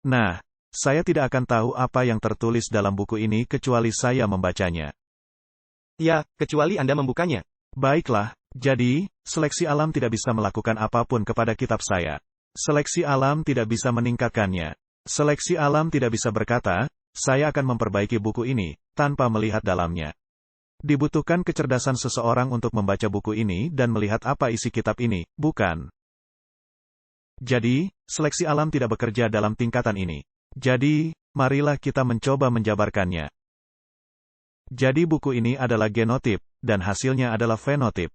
Nah, saya tidak akan tahu apa yang tertulis dalam buku ini kecuali saya membacanya. Ya, kecuali Anda membukanya. Baiklah, jadi, seleksi alam tidak bisa melakukan apapun kepada kitab saya. Seleksi alam tidak bisa meningkatkannya. Seleksi alam tidak bisa berkata, saya akan memperbaiki buku ini, tanpa melihat dalamnya. Dibutuhkan kecerdasan seseorang untuk membaca buku ini dan melihat apa isi kitab ini, bukan? Jadi, seleksi alam tidak bekerja dalam tingkatan ini. Jadi, marilah kita mencoba menjabarkannya. Jadi buku ini adalah genotip, dan hasilnya adalah fenotip.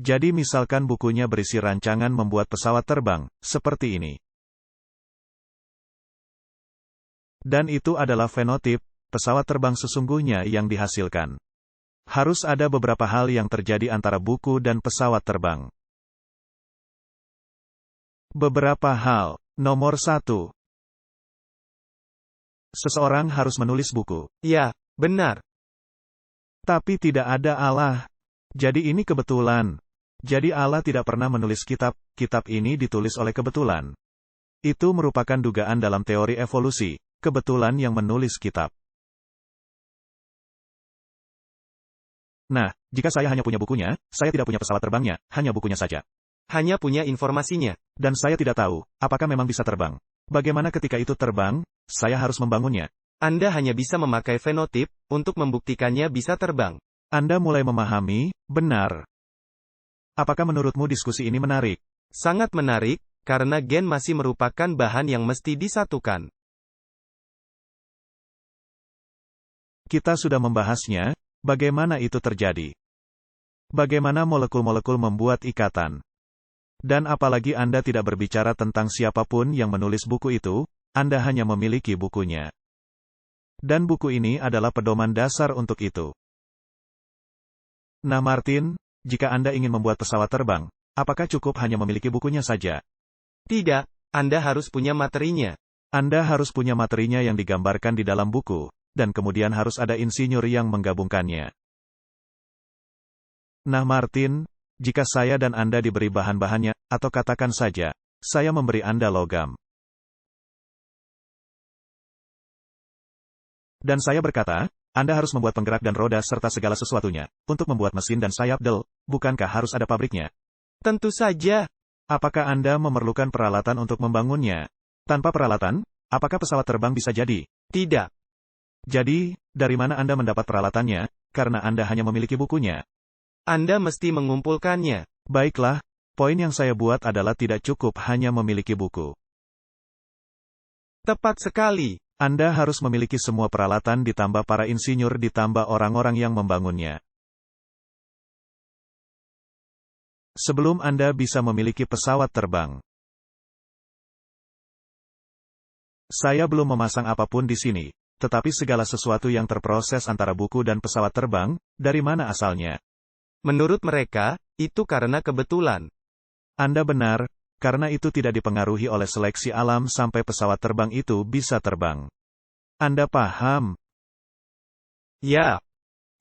Jadi misalkan bukunya berisi rancangan membuat pesawat terbang, seperti ini. Dan itu adalah fenotip, pesawat terbang sesungguhnya yang dihasilkan. Harus ada beberapa hal yang terjadi antara buku dan pesawat terbang. Beberapa hal. Nomor 1. Seseorang harus menulis buku. Ya, benar. Tapi tidak ada Allah. Jadi ini kebetulan. Jadi Allah tidak pernah menulis kitab ini ditulis oleh kebetulan. Itu merupakan dugaan dalam teori evolusi, kebetulan yang menulis kitab. Nah, jika saya hanya punya bukunya, saya tidak punya pesawat terbangnya, hanya bukunya saja. Hanya punya informasinya. Dan saya tidak tahu, apakah memang bisa terbang. Bagaimana ketika itu terbang, saya harus membangunnya. Anda hanya bisa memakai fenotip, untuk membuktikannya bisa terbang. Anda mulai memahami, benar. Apakah menurutmu diskusi ini menarik? Sangat menarik, karena gen masih merupakan bahan yang mesti disatukan. Kita sudah membahasnya, bagaimana itu terjadi. Bagaimana molekul-molekul membuat ikatan. Dan apalagi Anda tidak berbicara tentang siapapun yang menulis buku itu, Anda hanya memiliki bukunya. Dan buku ini adalah pedoman dasar untuk itu. Nah Martin, jika Anda ingin membuat pesawat terbang, apakah cukup hanya memiliki bukunya saja? Tidak, Anda harus punya materinya. Anda harus punya materinya yang digambarkan di dalam buku, dan kemudian harus ada insinyur yang menggabungkannya. Nah Martin, jika saya dan Anda diberi bahan-bahannya, atau katakan saja, saya memberi Anda logam. Dan saya berkata, Anda harus membuat penggerak dan roda serta segala sesuatunya. Untuk membuat mesin dan sayap bukankah harus ada pabriknya? Tentu saja. Apakah Anda memerlukan peralatan untuk membangunnya? Tanpa peralatan, apakah pesawat terbang bisa jadi? Tidak. Jadi, dari mana Anda mendapat peralatannya, karena Anda hanya memiliki bukunya? Anda mesti mengumpulkannya. Baiklah, poin yang saya buat adalah tidak cukup hanya memiliki buku. Tepat sekali. Anda harus memiliki semua peralatan ditambah para insinyur ditambah orang-orang yang membangunnya. Sebelum Anda bisa memiliki pesawat terbang. Saya belum memasang apapun di sini, tetapi segala sesuatu yang terproses antara buku dan pesawat terbang, dari mana asalnya? Menurut mereka, itu karena kebetulan. Anda benar, karena itu tidak dipengaruhi oleh seleksi alam sampai pesawat terbang itu bisa terbang. Anda paham? Ya.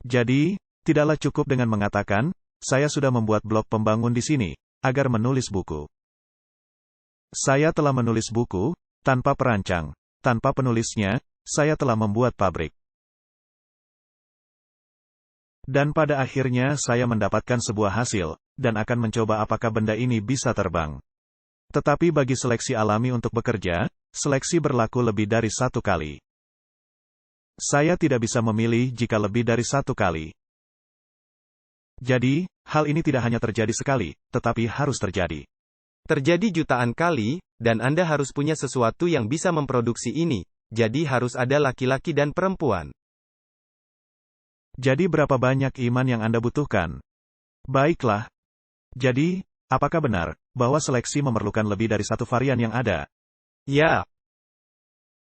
Jadi, tidaklah cukup dengan mengatakan, saya sudah membuat blok pembangun di sini, agar menulis buku. Saya telah menulis buku, tanpa perancang. Tanpa penulisnya, saya telah membuat pabrik. Dan pada akhirnya saya mendapatkan sebuah hasil, dan akan mencoba apakah benda ini bisa terbang. Tetapi bagi seleksi alami untuk bekerja, seleksi berlaku lebih dari satu kali. Saya tidak bisa memilih jika lebih dari satu kali. Jadi, hal ini tidak hanya terjadi sekali, tetapi harus terjadi. Terjadi jutaan kali, dan Anda harus punya sesuatu yang bisa memproduksi ini, jadi harus ada laki-laki dan perempuan. Jadi berapa banyak iman yang Anda butuhkan? Baiklah. Jadi, apakah benar, bahwa seleksi memerlukan lebih dari satu varian yang ada? Ya.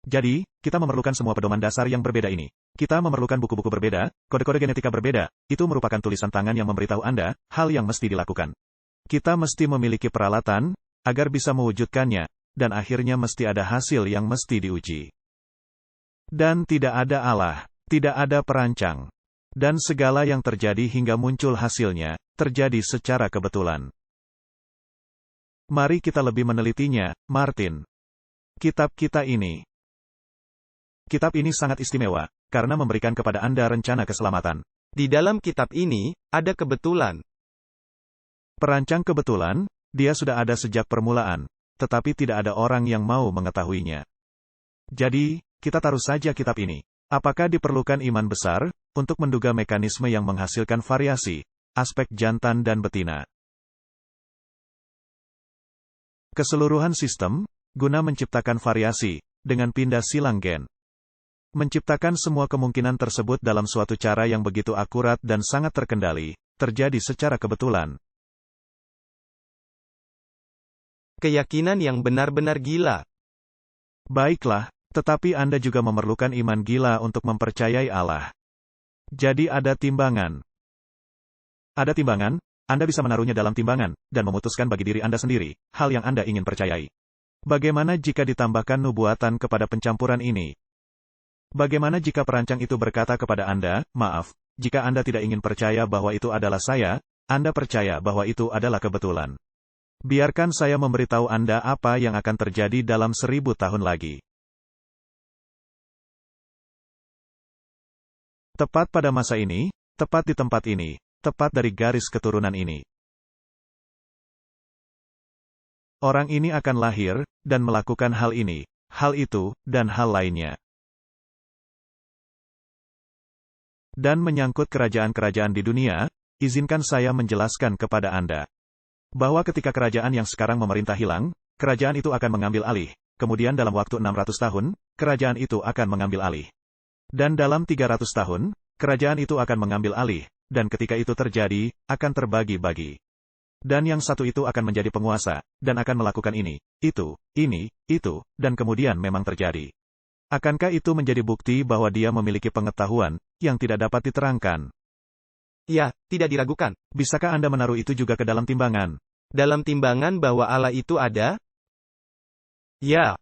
Jadi, kita memerlukan semua pedoman dasar yang berbeda ini. Kita memerlukan buku-buku berbeda, kode-kode genetika berbeda, itu merupakan tulisan tangan yang memberitahu Anda, hal yang mesti dilakukan. Kita mesti memiliki peralatan, agar bisa mewujudkannya, dan akhirnya mesti ada hasil yang mesti diuji. Dan tidak ada Allah, tidak ada perancang. Dan segala yang terjadi hingga muncul hasilnya, terjadi secara kebetulan. Mari kita lebih menelitinya, Martin. Kitab kita ini. Kitab ini sangat istimewa, karena memberikan kepada Anda rencana keselamatan. Di dalam kitab ini, ada kebetulan. Perancang kebetulan, dia sudah ada sejak permulaan, tetapi tidak ada orang yang mau mengetahuinya. Jadi, kita taruh saja kitab ini. Apakah diperlukan iman besar, untuk menduga mekanisme yang menghasilkan variasi, aspek jantan dan betina? Keseluruhan sistem, guna menciptakan variasi, dengan pindah silang gen. Menciptakan semua kemungkinan tersebut dalam suatu cara yang begitu akurat dan sangat terkendali, terjadi secara kebetulan. Keyakinan yang benar-benar gila. Baiklah, tetapi Anda juga memerlukan iman gila untuk mempercayai Allah. Jadi ada timbangan. Ada timbangan, Anda bisa menaruhnya dalam timbangan, dan memutuskan bagi diri Anda sendiri, hal yang Anda ingin percayai. Bagaimana jika ditambahkan nubuatan kepada pencampuran ini? Bagaimana jika perancang itu berkata kepada Anda, maaf, jika Anda tidak ingin percaya bahwa itu adalah saya, Anda percaya bahwa itu adalah kebetulan. Biarkan saya memberitahu Anda apa yang akan terjadi dalam 1000 tahun lagi. Tepat pada masa ini, tepat di tempat ini, tepat dari garis keturunan ini. Orang ini akan lahir, dan melakukan hal ini, hal itu, dan hal lainnya. Dan menyangkut kerajaan-kerajaan di dunia, izinkan saya menjelaskan kepada Anda bahwa ketika kerajaan yang sekarang memerintah hilang, kerajaan itu akan mengambil alih. Kemudian dalam waktu 600 tahun, kerajaan itu akan mengambil alih. Dan dalam 300 tahun, kerajaan itu akan mengambil alih, dan ketika itu terjadi, akan terbagi-bagi. Dan yang satu itu akan menjadi penguasa, dan akan melakukan ini, itu, dan kemudian memang terjadi. Akankah itu menjadi bukti bahwa dia memiliki pengetahuan yang tidak dapat diterangkan? Ya, tidak diragukan. Bisakah Anda menaruh itu juga ke dalam timbangan? Dalam timbangan bahwa Allah itu ada? Ya.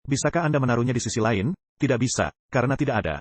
Bisakah Anda menaruhnya di sisi lain? Tidak bisa, karena tidak ada.